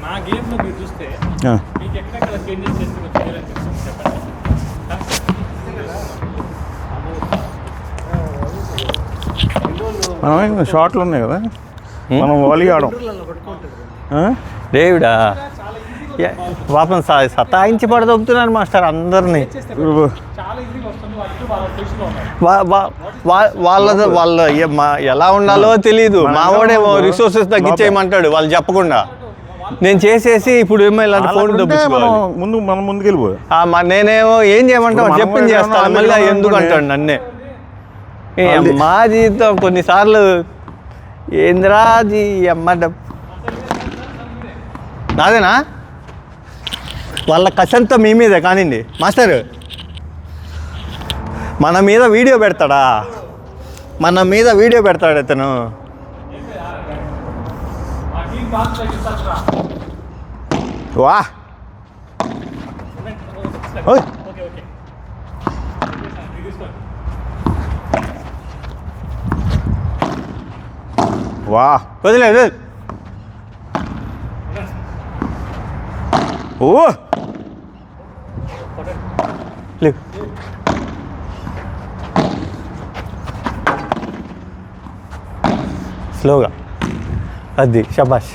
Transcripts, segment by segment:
నా గేమ్లో మీరు చూస్తే మీకు ఎక్కడెక్కడ చేంజెస్ చేసి చెప్పండి. మనం షార్ట్లు ఉన్నాయి కదా, మనం వాలీ ఆడం. డేవిడా పాపం సతాయించి పడదొప్పుతున్నారు మాస్టర్ అందరినీ. వాళ్ళ ఎలా ఉండాలో తెలీదు. మావాడేమో రిసోర్సెస్ తగ్గించేయమంటాడు వాళ్ళు చెప్పకుండా. నేను చేసేసి ఇప్పుడు ఏమో ఇలాంటి ఫోన్ మనం ముందుకెళ్ళిపోయి నేనేమో ఏం చేయమంటావు చెప్పింది చేస్తాను. మళ్ళీ ఎందుకు అంటాడు నన్నే. మా జీవితం కొన్నిసార్లు ఏంద్రాజీ అమ్మ నాదేనా వాళ్ళ కసంతా మీ మీదే కానివ్వండి మాస్టర్. మన మీద వీడియో పెడతాడా, మన మీద వీడియో పెడతాడు అతను. వా వా వదిలేదు. ఓ లేవు స్లోగా. అది షబాష్.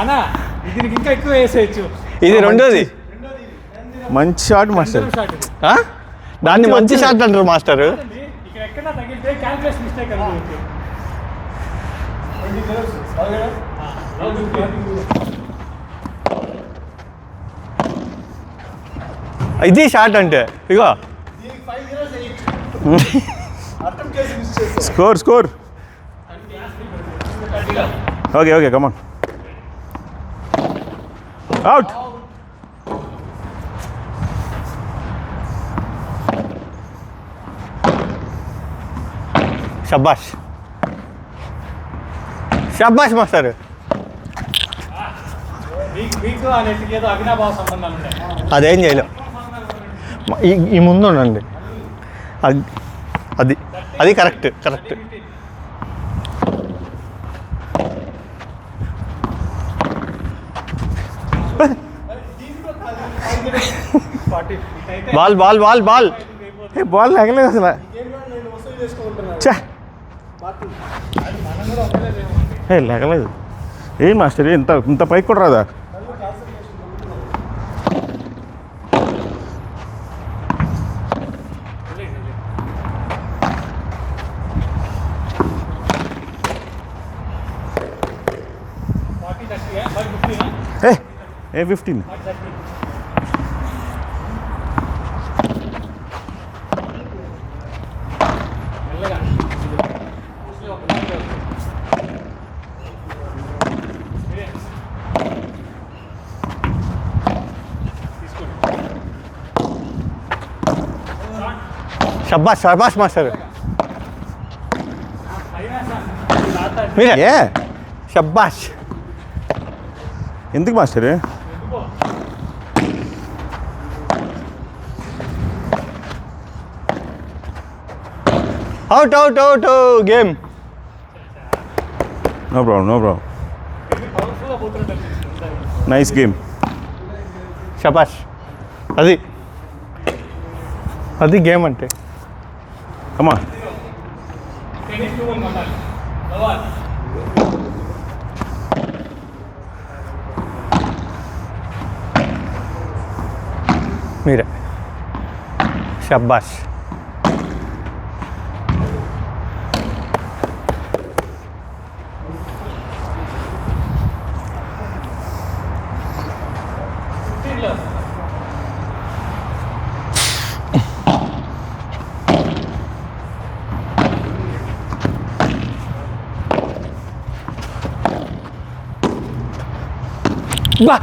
అన్నా దీనికి ఇంకా ఎక్కువ వేసేయచ్చు. ఇది రెండోది మంచి షాట్ మాస్టర్. దాన్ని మంచి షాట్ అంటారు మాస్టర్. ఇక్కడ ఎక్కడ తగిలితే క్యాల్కులేషన్ మిస్టేక్ అనుకోవచ్చు. ఇది షాట్ అంటే ఇగో స్కోర్. Okay come on out. షబాష్ షబాష్ మాస్టర్. అదేం చేయలేం. ఈ ముందు ఉండండి. అది అది కరెక్ట్. బాల్ బాల్ లేకలేదు అసలు. లేకలేదు. ఏం మాస్టర్ ఇంత పైకి కూడా రాదా? ఏ 15 షబాష్ మాస్టర్. మీరే షబాష్. ఎందుకు master? Out game. No problem. Nice game. షబాష్. అది గేమ్ అంటే. కమా మీరే షబాష్. బా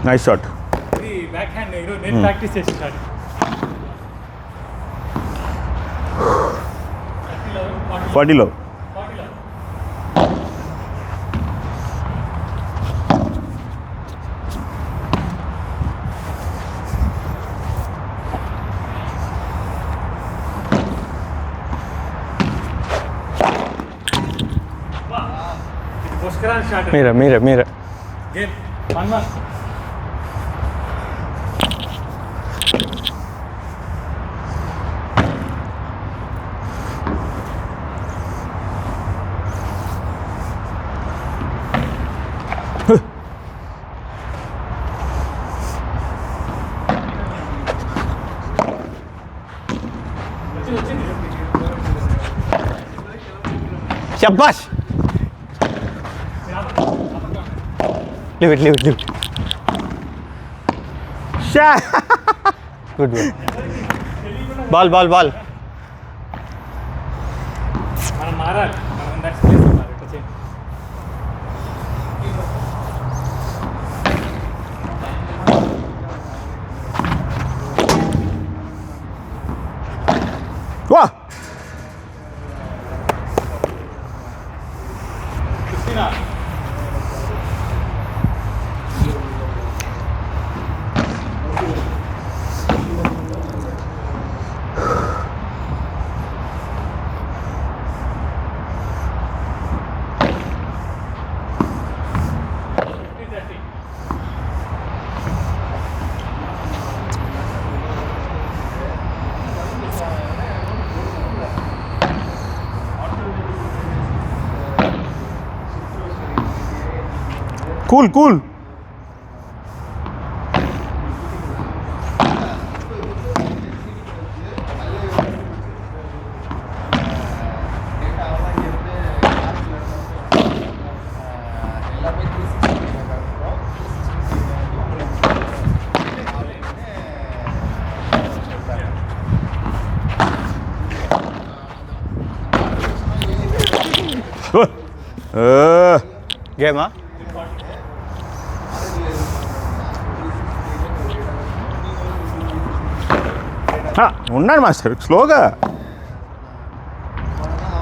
నైస్ షాట్. బ్యాక్ హ్యాండ్ నేను ప్రాక్టీస్ చేసి 40లో. పుష్కరాన్ని షాట్ మీరే గేమ్ 1-1. శబ్బాష్. Leave it. Good ball. మనం మారాలి, మనం నెక్స్ట్ ప్లేస్ ఉన్నారు ఇట్లా చేయండి. వా 16. కూల్. గేమా? ఉన్నాడు మాస్టర్, స్లోగా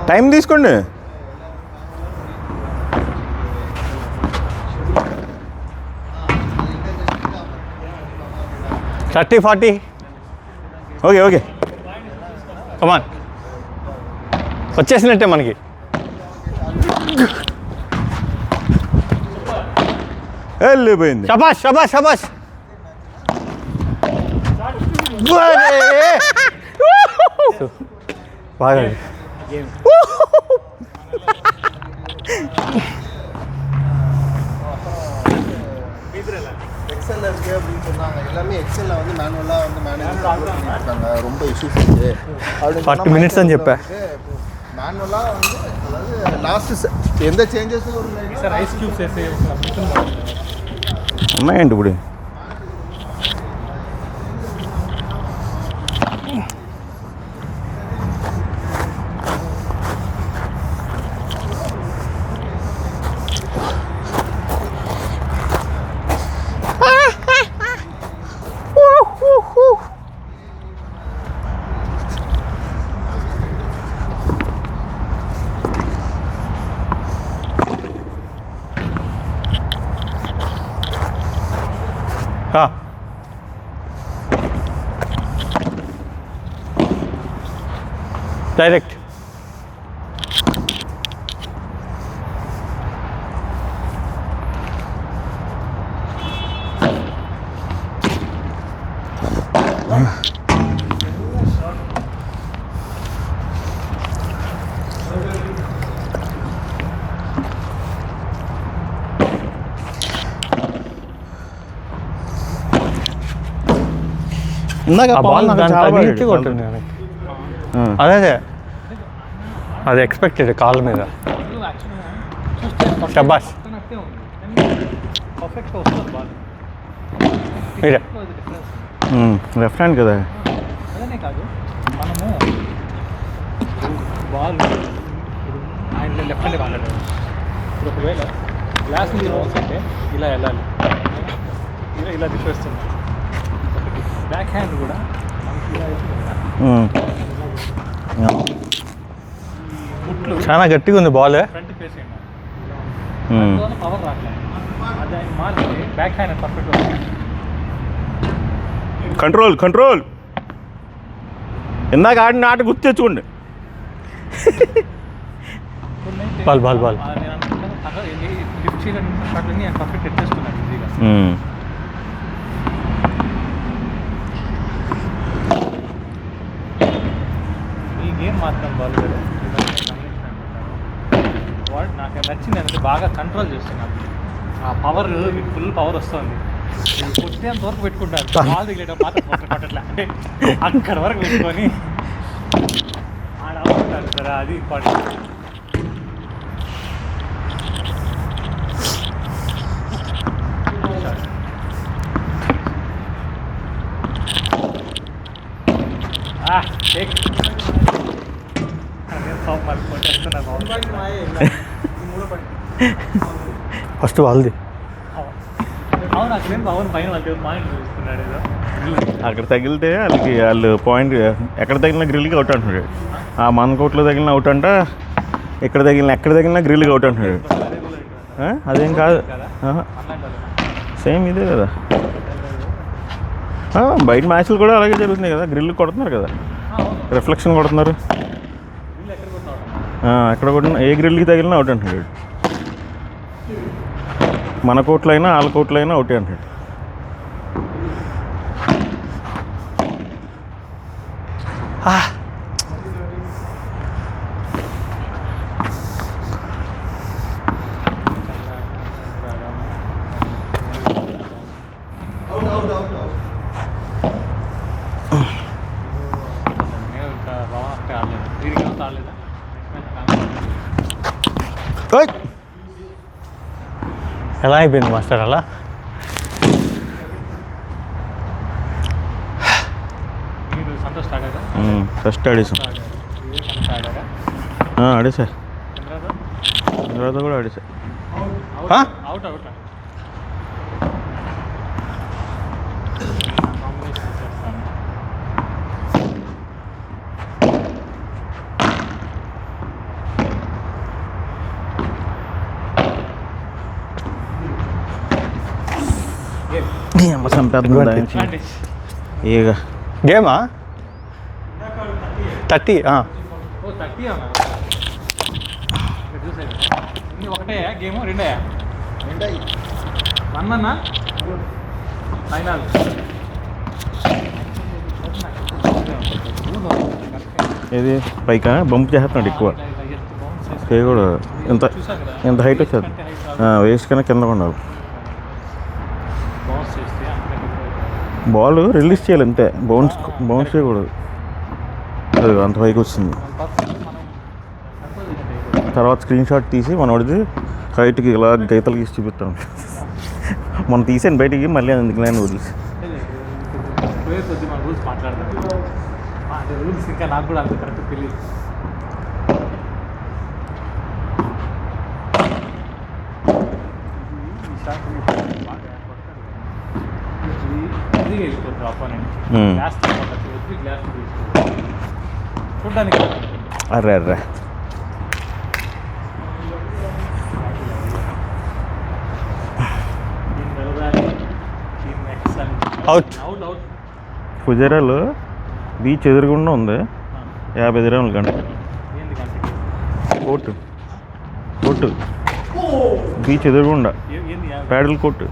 టైం తీసుకోండి. థర్టీ 40. ఓకే కమాన్, వచ్చేసినట్టే మనకి. వెళ్ళిపోయింది. శబాష్. బాగా எக்ஸல்ல சொன்னாங்க எல்லாமே எக்ஸல்ல வந்து மேனுவலாக வந்து மேனேஜ் ரொம்ப இஷ்யூஸ் இருக்குது அப்படின்னு 40 minutes అని చెప్పా. மேனுவலாக வந்து அதாவது லாஸ்ட் எந்த சேஞ்சஸும் ஒரு సార్ ఐస్ క్యూబ్స్ వేసే ఒక మిషన్ ఉన్నాయండి ఇప్పుడు. డైరెక్ట్. ఇందాక ఆ బాల్ నాకు దాన్ని చాలా బాగా తగిలించి కొట్టింది ఆడాడు. వెనక్కి. అదే అది ఎక్స్పెక్టెడ్ కాళ్ళ మీద. శబాష్. పర్ఫెక్ట్గా వస్తుంది బాల్. మీరే లెఫ్ట్ హ్యాండ్ కదా. అదనే కాదు, మనము బాల్ ఆయన లెఫ్ట్ హ్యాండ్ వాడాడు. ఇప్పుడు ఒకవేళ గ్లాస్ నుంచి బౌన్స్ అంటే ఇలా వెళ్ళాలి, ఇలా దిప్పేస్తుంది. బ్యాక్ హ్యాండ్ కూడా మనకి ఇలా ముట్లు చాలా గట్టిగా ఉంది బాల్. ఫ్రంట్ ఫేస్ అయింది పవర్ రావట్లేదు. అది ఆయన మార్చి బ్యాక్ హ్యాండ్ పర్ఫెక్ట్. కంట్రోల్ ఇందాక ఆడిన ఆట గుర్తు తెచ్చుకోండి. బాల్ నేను అనుకుంటాను లిఫ్ట్ చేయడానికి షాట్లన్నీ ఆయన పర్ఫెక్ట్ ఎట్టేస్తున్నాడు ఈజీగా. ఈ గేమ్ మాత్రం బాల్ వాడు నాకు నచ్చింది అంటే బాగా కంట్రోల్ చేస్తున్నాను. ఆ పవర్ ఫుల్ పవర్ వస్తుంది. కొట్టేంత వరకు పెట్టుకుంటాను. బాల్ దిగలేటప్పుడు మాత్రం కొట్టట్లే అంటే అక్కడ వరకు పెట్టుకొని ఆడుకుంటారు సార్. అది ఇంపార్టెంట్. ఫస్ట్ వాళ్ళది. అవును అక్కడేం పవన్ పైన వాళ్ళు పాయింట్ చూస్తున్నాడు ఏదో. అక్కడ తగిలితే వాళ్ళు పాయింట్ ఎక్కడ తగిలినా గ్రిల్కి అవుట్ అంటున్నాడు. ఆ మన కోట్లో తగిలిన అవుట్ అంట, ఎక్కడ తగిలినా గ్రిల్కి అవుట్ అంటున్నాడు. అదేం కాదు, సేమ్ ఇదే కదా. బయట మ్యాచ్లు కూడా అలాగే జరుగుతున్నాయి కదా, గ్రిల్ కొడుతున్నారు కదా, రిఫ్లెక్షన్ కొడుతున్నారు. ఎక్కడ కొట్టిన ఏ గ్రిల్కి తగిలినా అవుట్ అంటున్నాడు. మన కోట్లో అయినా వాళ్ళ కోట్లో అయినా అవుటే అంటాడు. ఎలా అయిపోయింది మాస్టర్ అలా? ఫస్ట్ ఆడేసాం. ఆడేసా తర్వాత కూడా ఆడేసా. ఇక గేమా 30. ఒకటే గేమ్ రెండే వన్ అన్నా ఫైనల్. ఏది పైకా బంప్ చేస్తున్నాడు ఎక్కువ. కూడా ఎంత హైట్ వచ్చేది, వేస్ట్ కన్నా కింద ఉండాలి. బాల్ రిలీజ్ చేయాలి అంతే, బౌన్స్ చేయకూడదు. అది అంత పైకి వచ్చింది. తర్వాత స్క్రీన్ షాట్ తీసి మనోడిది హైట్కి ఇలా గీతలు గీసి చూపిస్తాం. మనం తీసాను బయటికి, మళ్ళీ అందుకు నేను వదిలేసి. ఇంకా నాకు కూడా అంత కరెక్ట్ తెలియదు. వెళ్ళిపోతారు అపోనెంట్ గ్లాస్ గ్లాస్ చూడడానికి. అర్రే అవుట్. ఫుజేరాలో బీచ్ ఎదురుగుండా ఉంది, 50 గ్రాముల గంట కోర్టు బీచ్ ఎదురుగుండా ప్యాడల్ కోర్టు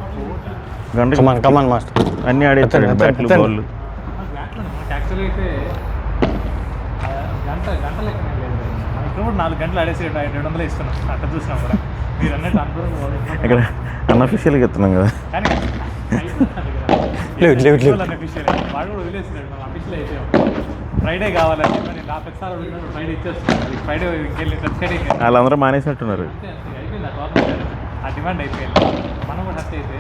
గంట. కమాన్ మాస్టర్ అన్నీ ఆడేస్తాడు, బ్యాట్లు బాల్. యాక్చువల్గా అయితే గంట లెక్క లేదు, ఇప్పుడు 4 గంటలు ఆడేసి 700 ఇస్తున్నాం అట్లా చూసినాం కూడా. మీరు అన్నట్టు అందరూ ఇక్కడ అన్అఫీషియల్గా ఇస్తున్నాం కదా. కానీ అన్అఫీషియల్ వాడు కూడా వదిలేస్తున్నాడు. మనం అఫీషియల్ అయిపోయాం. ఫ్రైడే కావాలని చెప్పి నా ప్రతిసారి ఫ్రైడే ఇచ్చేస్తున్నాను. ఫ్రైడే ఇంకెళ్ళి వాళ్ళందరూ మానేసినట్టున్నారు. అంతే అయిపోయింది. ఆ టోర్నమెంట్ ఆ డిమాండ్ అయిపోయింది. మనం కూడా హత్య అయితే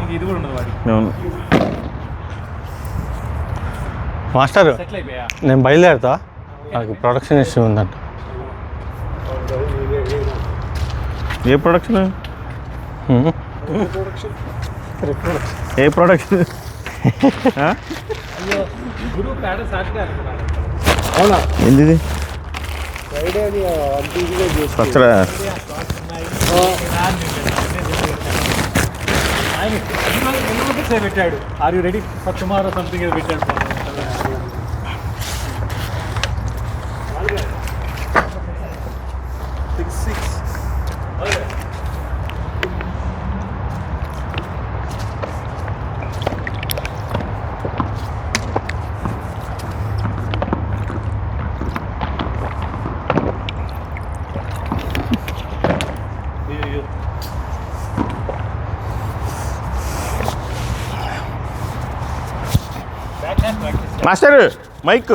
ఇంక ఇది కూడా ఉండదు వాడికి. అవును మాస్టర్, సెటిల్ అయిపోయా. నేను బయలుదేరుతా, నాకు ప్రొడక్షన్ ఇష్యూ ఉందంట. ఏ ప్రొడక్షన్? ఏ ప్రొడక్షన్? అయ్యో గురువు పేడ సాటిగా అనుకున్నాడు. ఏంది ఒక్కడే అది అంత ఈజీగా చేసి అక్కడ ఆయన పెట్టాడు are you ready for tomorrow something పెట్టాడు. Master mic